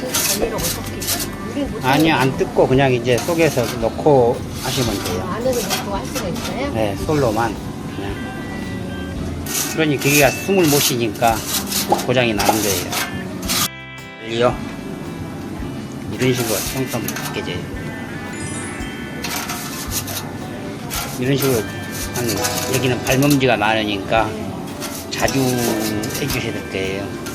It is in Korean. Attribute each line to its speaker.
Speaker 1: 아니면 어떻게? 우린 못
Speaker 2: 아니, 안 뜯고 그냥 이제 속에서 넣고 하시면 돼요.
Speaker 1: 안으로 넣고 할 수가 있어요?
Speaker 2: 네, 솔로만 그냥. 그러니 기계가 숨을 못 쉬니까 고장이 나는 거예요. 이요. 이런 식으로 평평 깨져요. 이런 식으로 여기는 발먼지가 많으니까 자주 해주셔야 될 거예요.